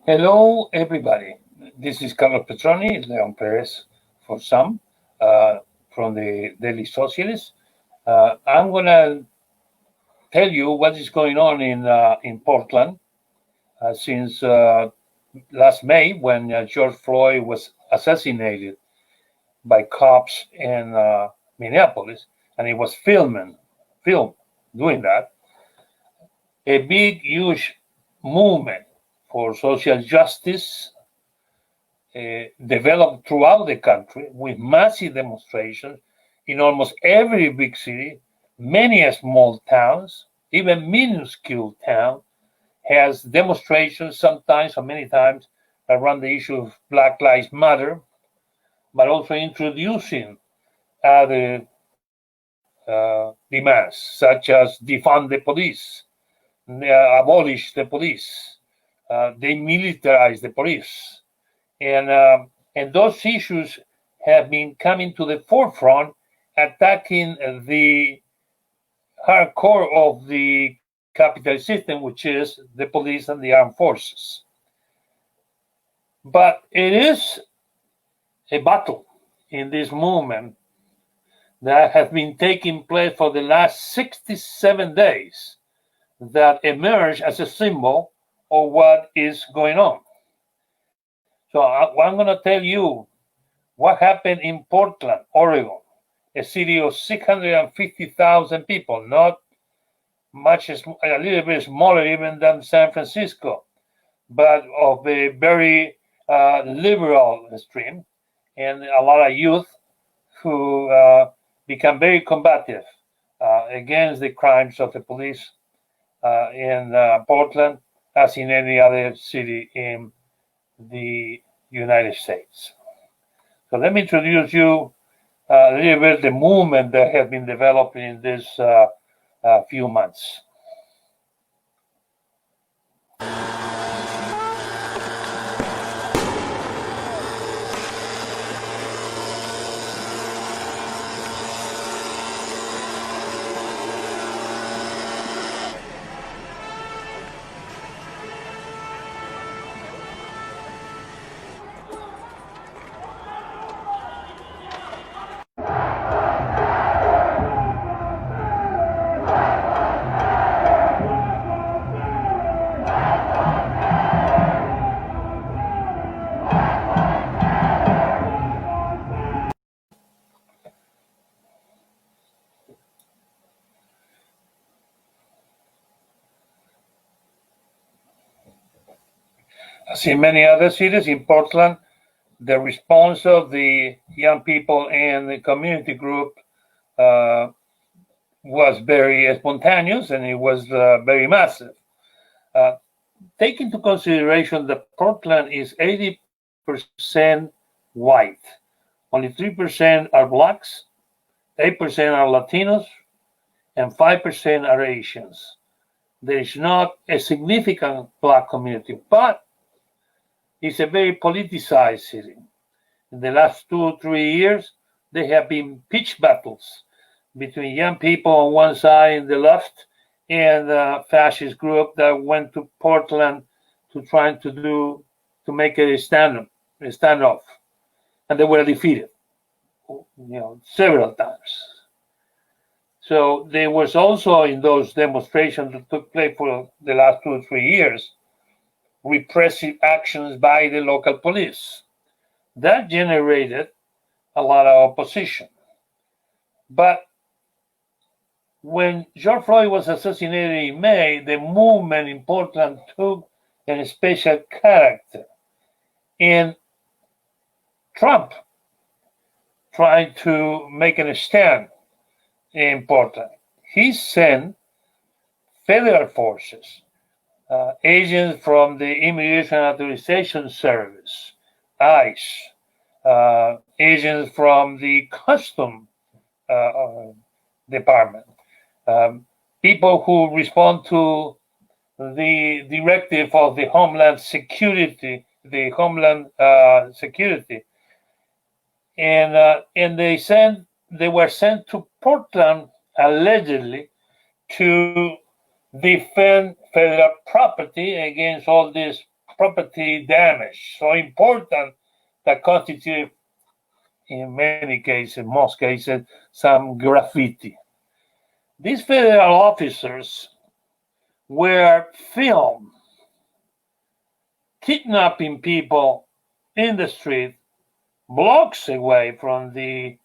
Hello, everybody. This is Carlos Petroni, Leon Perez for some, uh, from the Daily Socialist. I'm going to tell you what is going on in Portland since last May when George Floyd was assassinated by cops in Minneapolis, and he was filmed doing that. A big, huge movement for social justice developed throughout the country with massive demonstrations in almost every big city. Many small towns, even minuscule town, has demonstrations sometimes or many times around the issue of Black Lives Matter, but also introducing other demands such as defund the police, abolish the police, demilitarize the police, and those issues have been coming to the forefront, attacking the hardcore of the capitalist system, which is the police and the armed forces. But it is a battle in this movement that has been taking place for the last 67 days that emerged as a symbol of what is going on. So I'm going to tell you what happened in Portland, Oregon, a city of 650,000 people, not much, a little bit smaller even than San Francisco, but of a very liberal stream, and a lot of youth who become very combative against the crimes of the police in Portland, as in any other city in the United States. So let me introduce you a little bit the movement that has been developing in this few months. As in many other cities, in Portland, the response of the young people and the community group uh, was very spontaneous, and it was very massive. Uh, Take into consideration that Portland is 80% white. Only 3% are blacks, 8% are Latinos, and 5% are Asians. There is not a significant black community, but it's a very politicized city. In the last 2 or 3 years, there have been pitch battles between young people on one side in the left and a fascist group that went to Portland to try to make a standoff, and they were defeated, several times. So there was also in those demonstrations that took place for the last 2 or 3 years repressive actions by the local police. That generated a lot of opposition. But when George Floyd was assassinated in May, the movement in Portland took a special character. And Trump tried to make a stand in Portland. He sent federal forces, agents from the Immigration Authorization Service, ICE, agents from the Custom Department, um, people who respond to the directive of the Homeland Security, and they were sent to Portland allegedly to defend federal property against all these property damage, so important that constitute, in many cases, most cases, some graffiti. These federal officers were filmed kidnapping people in the street, blocks away from the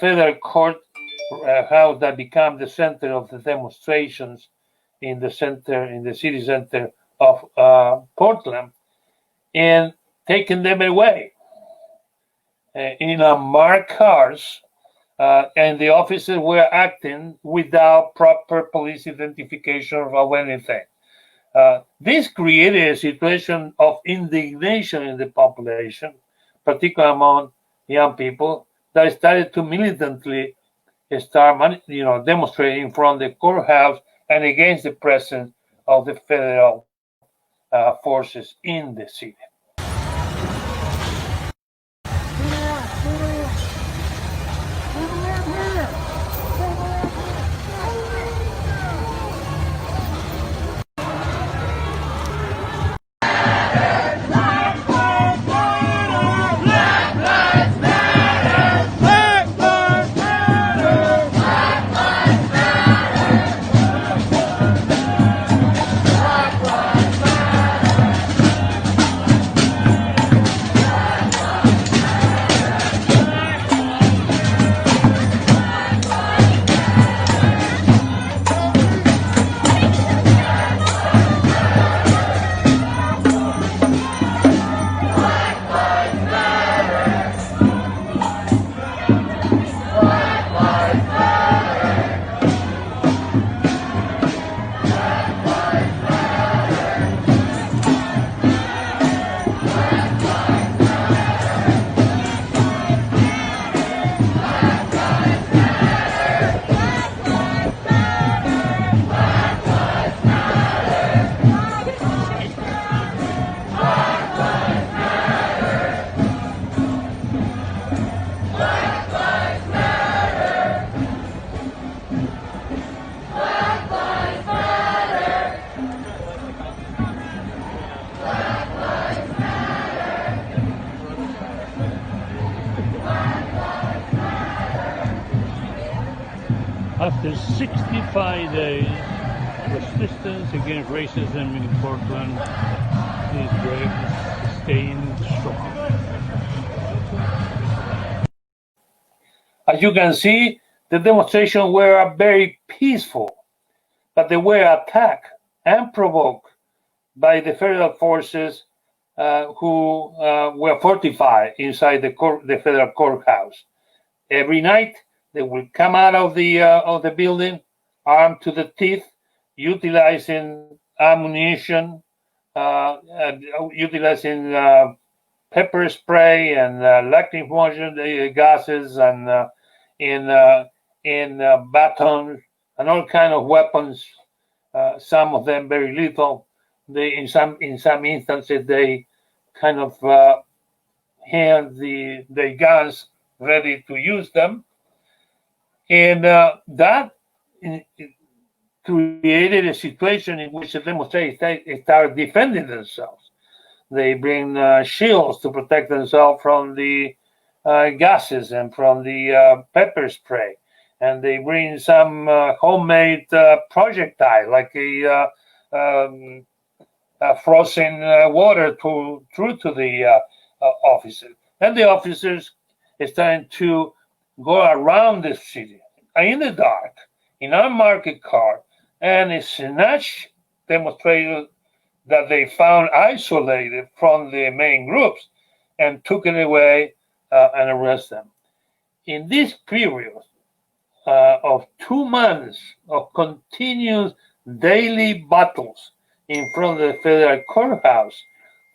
federal court house that became the center of the demonstrations in the city center of Portland, and taking them away in unmarked cars, and the officers were acting without proper police identification of anything. This created a situation of indignation in the population, particularly among young people, that started to militantly start, demonstrating in front of the courthouse and against the presence of the federal forces in the city. After 65 days, resistance against racism in Portland is staying strong. As you can see, the demonstrations were very peaceful, but they were attacked and provoked by the federal forces who were fortified inside the federal courthouse. Every night, they will come out of the building armed to the teeth, utilizing ammunition, utilizing pepper spray and lacrimation gases, and in batons and all kind of weapons. Some of them very lethal. In some instances, they kind of hand the guns ready to use them. And that created a situation in which the demonstrators start defending themselves. They bring shields to protect themselves from the gases and from the pepper spray. And they bring some homemade projectile, like a frozen water through to the officers. And the officers are starting to go around the city in the dark, in unmarked car, and snatch demonstrators that they found isolated from the main groups and took it away and arrest them. In this period of 2 months of continuous daily battles in front of the federal courthouse,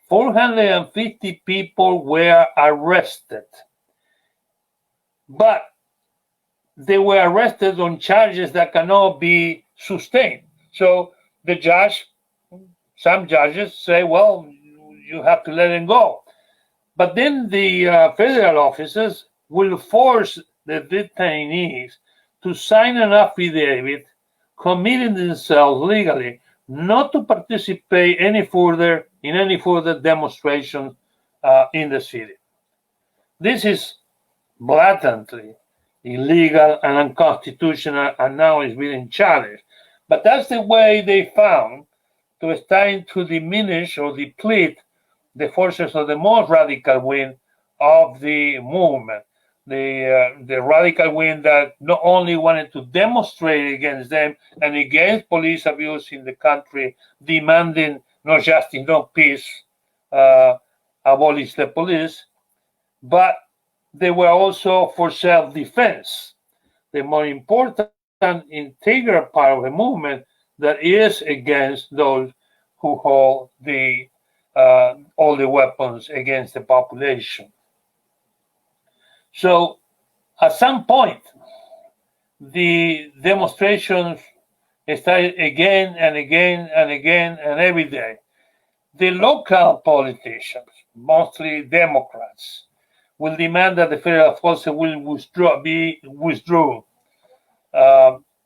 450 people were arrested. But they were arrested on charges that cannot be sustained. So the judge, some judges say, well, you have to let them go. But then the federal officers will force the detainees to sign an affidavit committing themselves legally not to participate in any further demonstration in the city. This is blatantly illegal and unconstitutional, and now is being challenged. But that's the way they found to start to diminish or deplete the forces of the most radical wing of the movement. The radical wing that not only wanted to demonstrate against them and against police abuse in the country, demanding no justice, no peace, abolish the police, but they were also for self-defense. The more important integral part of the movement that is against those who hold all the weapons against the population. So at some point, the demonstrations started again and again and again and every day. The local politicians, mostly Democrats, will demand that the federal forces will be withdrawn.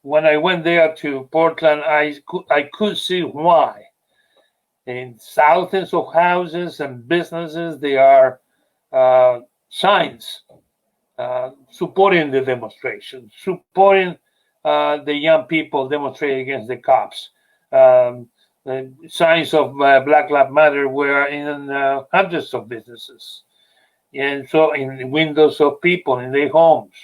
When I went there to Portland, I could see why. In thousands of houses and businesses, there are signs supporting the demonstration, supporting the young people demonstrating against the cops. Signs of Black Lives Matter were in hundreds of businesses, and so in windows of people in their homes.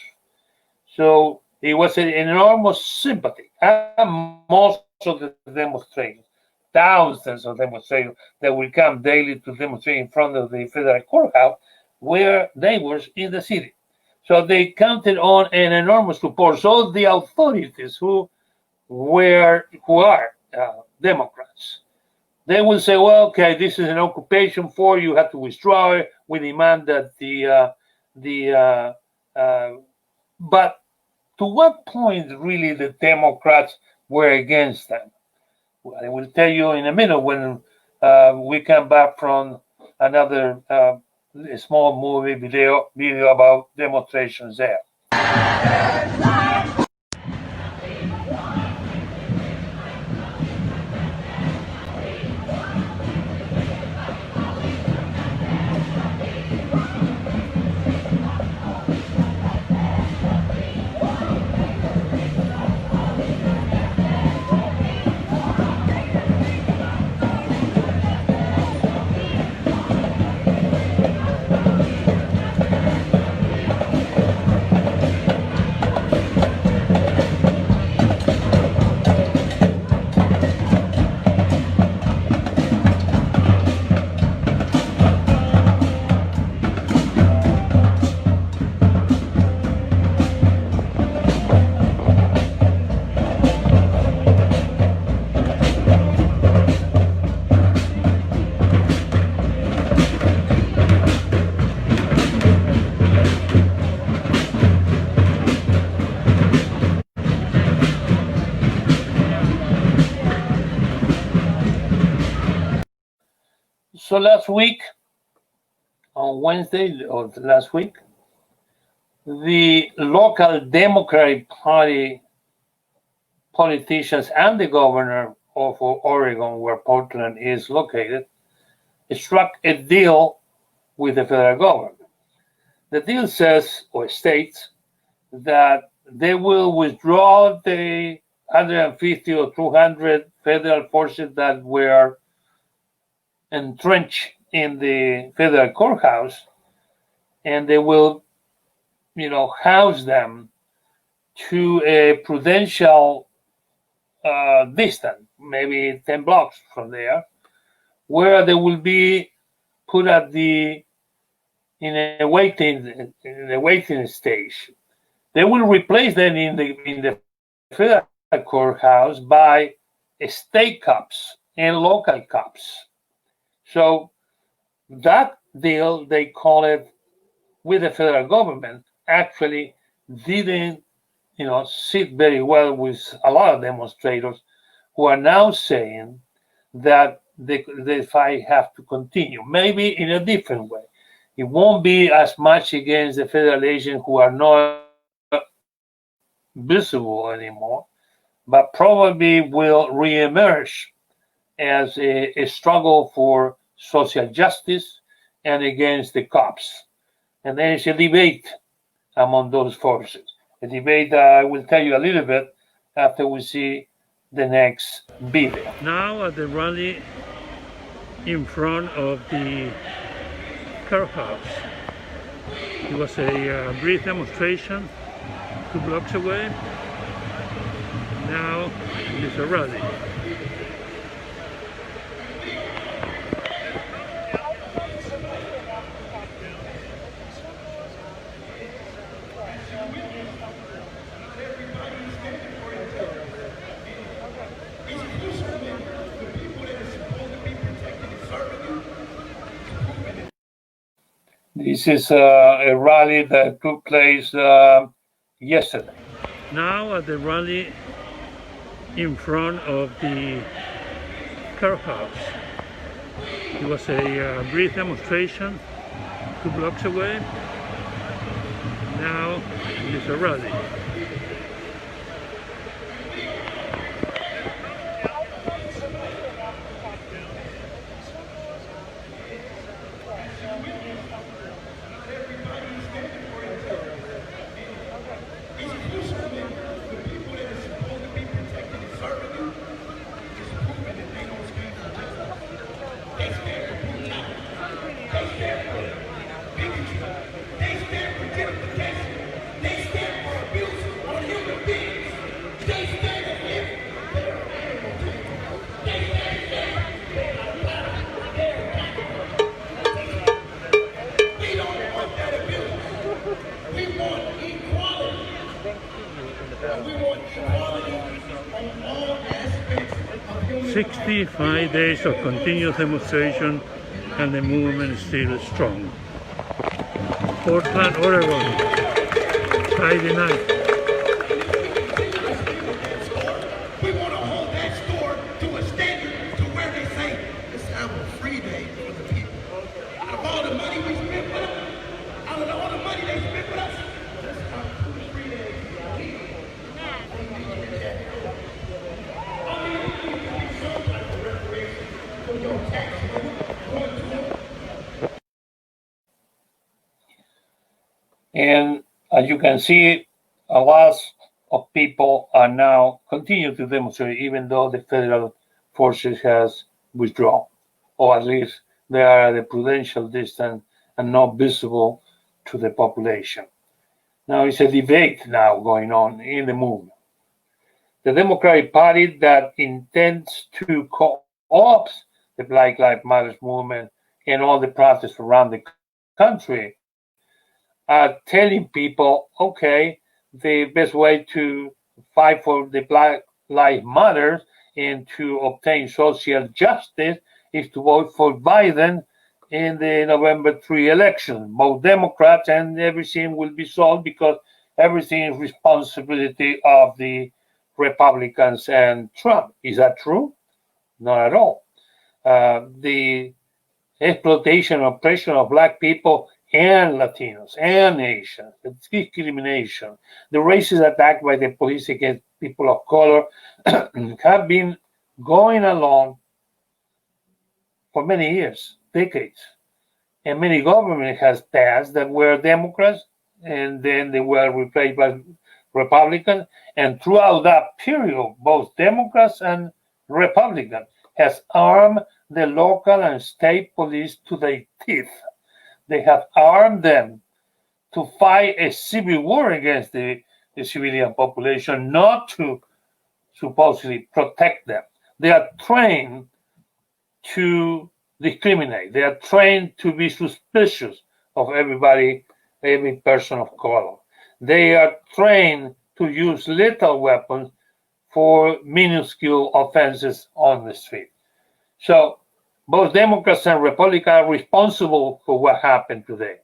So it was an enormous sympathy, and most of the demonstrators, thousands of demonstrators that will come daily to demonstrate in front of the federal courthouse, were neighbors in the city. So they counted on an enormous support. So the authorities who are Democrats, they will say, well, okay, this is an occupation force, you have to withdraw it. We demand that but to what point really the Democrats were against them? Well, I will tell you in a minute when we come back from another small movie video about demonstrations there. So last week, on Wednesday of last week, the local Democratic Party politicians and the governor of Oregon, where Portland is located, struck a deal with the federal government. The deal says or states that they will withdraw the 150 or 200 federal forces that were entrenched in the federal courthouse, and they will, house them to a prudential distance, maybe 10 blocks from there, where they will be put in a waiting stage. They will replace them in the federal courthouse by state cops and local cops. So that deal, they call it, with the federal government, actually didn't, sit very well with a lot of demonstrators who are now saying that the fight have to continue, maybe in a different way. It won't be as much against the federal agents who are not visible anymore, but probably will reemerge as a struggle for social justice and against the cops. And there is a debate among those forces. A debate I will tell you a little bit after we see the next video. Now at the rally in front of the courthouse. It was a brief demonstration 2 blocks away. Now it is a rally. This is a rally that took place yesterday. Now at the rally in front of the courthouse. It was a brief demonstration 2 blocks away. Now it is a rally. 65 days of continuous demonstration and the movement is still strong. Portland, Oregon, Friday night. We want to hold that store to a standard to where they say, let's have a free day for the people. Out of all the money we spent with them, out of all the money they spent with us, let's have 2 free days for the people. And as you can see, a lot of people are now continue to demonstrate, even though the federal forces has withdrawn, or at least they are at a prudential distance and not visible to the population. Now it's a debate now going on in the movement. The Democratic Party that intends to co-opt the Black Lives Matter movement and all the protests around the country are telling people, okay, the best way to fight for the Black Lives Matter and to obtain social justice is to vote for Biden in the November 3 election. Both Democrats, and everything will be solved because everything is responsibility of the Republicans and Trump. Is that true? Not at all. The exploitation, oppression of Black people and Latinos and Asians, the discrimination, the racist attack by the police against people of color have been going along for many years, decades. And many governments has passed that were Democrats and then they were replaced by Republicans. And throughout that period, both Democrats and Republicans has armed the local and state police to their teeth. They have armed them to fight a civil war against the civilian population, not to supposedly protect them. They are trained to discriminate. They are trained to be suspicious of everybody, every person of color. They are trained to use lethal weapons for minuscule offenses on the street. So both Democrats and Republicans are responsible for what happened today.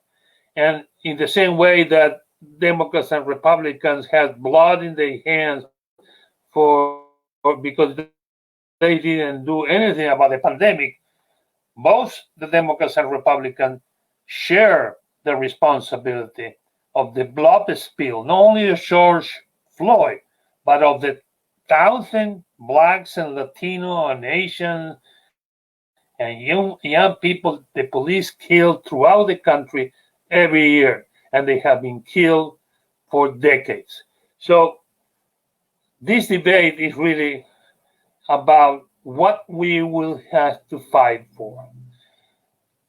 And in the same way that Democrats and Republicans had blood in their hands because they didn't do anything about the pandemic, both the Democrats and Republicans share the responsibility of the blood spill, not only of George Floyd, but of the 1,000 blacks and Latino and Asian and young people the police kill throughout the country every year, and they have been killed for decades. So this debate is really about what we will have to fight for.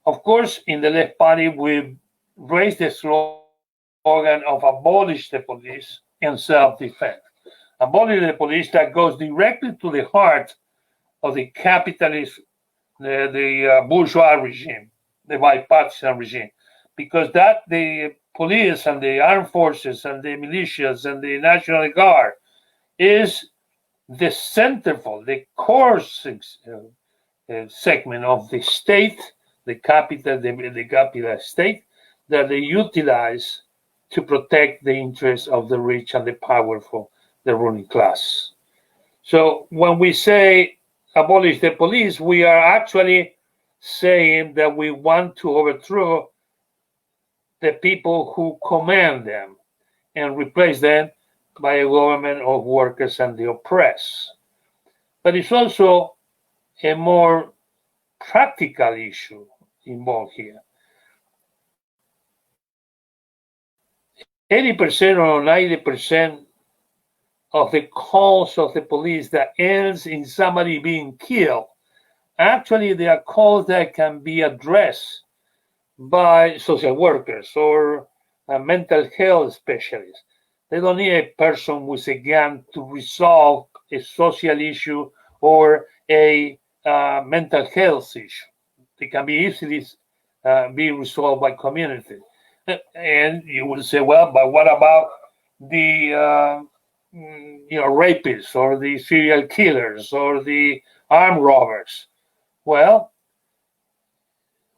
Of course, in the left party, we raised the slogan of abolish the police and self-defense. Abolish the police, that goes directly to the heart of the capitalist, the bourgeois regime, the bipartisan regime, because that the police and the armed forces and the militias and the National Guard is the centerfold, the core segment of the state, the capital state, that they utilize to protect the interests of the rich and the powerful, the ruling class. So when we say abolish the police, we are actually saying that we want to overthrow the people who command them and replace them by a government of workers and the oppressed. But it's also a more practical issue involved here. 80% or 90% of the calls of the police that ends in somebody being killed, actually they are calls that can be addressed by social workers or mental health specialists. They don't need a person with a gun to resolve a social issue or a mental health issue. They can be easily be resolved by community. And you will say, well, but what about the rapists or the serial killers or the armed robbers? Well,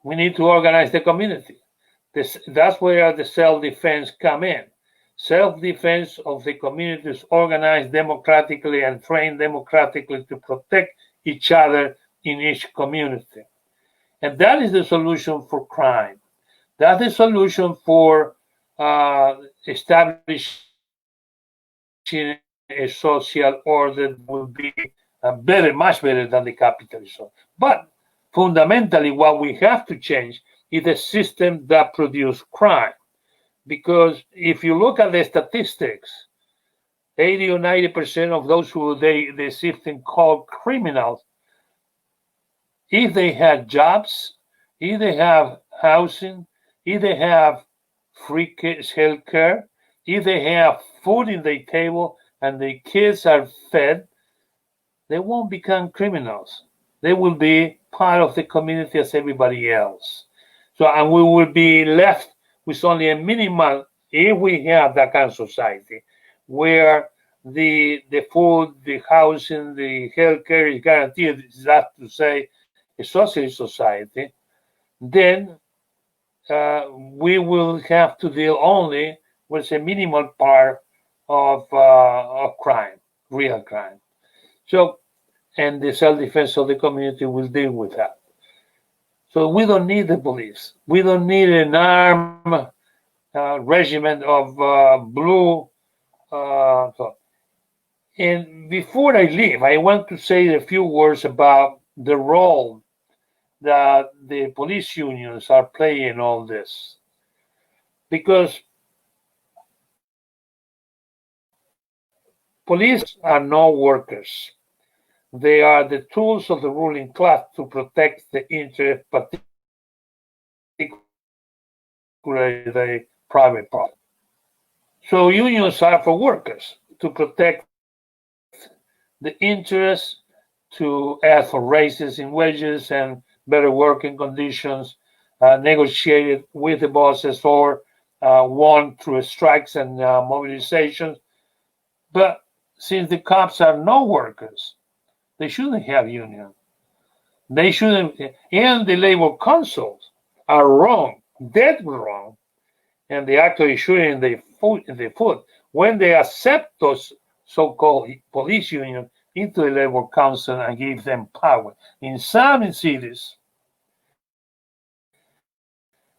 we need to organize the community. That's where the self-defense come in. Self-defense of the communities organized democratically and trained democratically to protect each other in each community. And that is the solution for crime. That's the solution for establishing a social order that will be better, much better than the capitalism. But fundamentally, what we have to change is the system that produces crime. Because if you look at the statistics, 80 or 90% of those who the system call criminals, if they have jobs, if they have housing, if they have free health care, if they have food in their table and the kids are fed, they won't become criminals. They will be part of the community as everybody else. So, and we will be left with only a minimal, if we have that kind of society, where the food, the housing, the healthcare is guaranteed, that's to say, a socialist society, then we will have to deal only with a minimal part of crime, real crime. So, and the self-defense of the community will deal with that. So we don't need the police. We don't need an armed regiment of blue. And before I leave, I want to say a few words about the role that the police unions are playing in all this. Because police are no workers. They are the tools of the ruling class to protect the interest, particularly the private property. So unions are for workers to protect the interest, to ask for raises in wages and better working conditions, negotiated with the bosses or won through strikes and mobilizations. But since the cops are no workers, they shouldn't have union. They shouldn't, and the labor councils are wrong, dead wrong, and they actually shooting the foot when they accept those so-called police unions into the labor council and give them power. In some cities,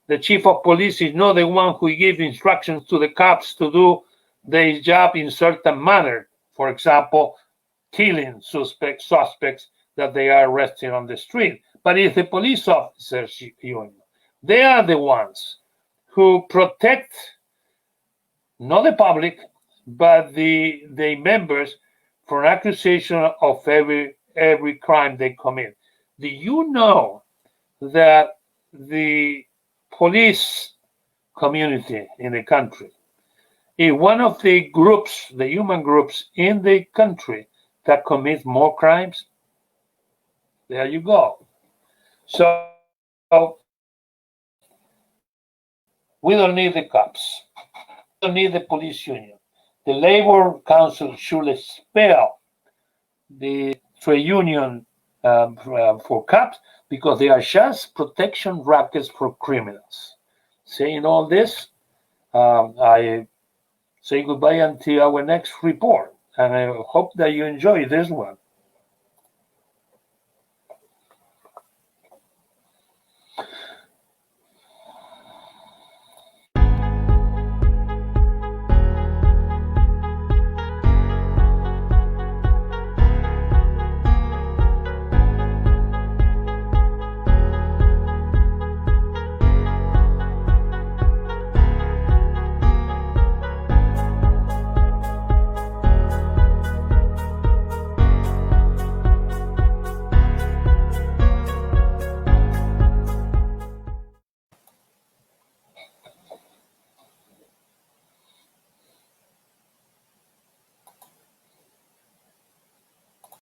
the chief of police is not the one who gives instructions to the cops to do their job in certain manner. For example, killing suspects that they are arresting on the street, but it's the police officers union. They are the ones who protect not the public, but the members from accusation of every crime they commit. Do you know that the police community in the country is one of the groups, the human groups in the country that commit more crimes? There you go. So we don't need the cops. We don't need the police union. The Labor Council should expel the trade union for cops because they are just protection rackets for criminals. Saying all this, I say goodbye until our next report, and I hope that you enjoy this one.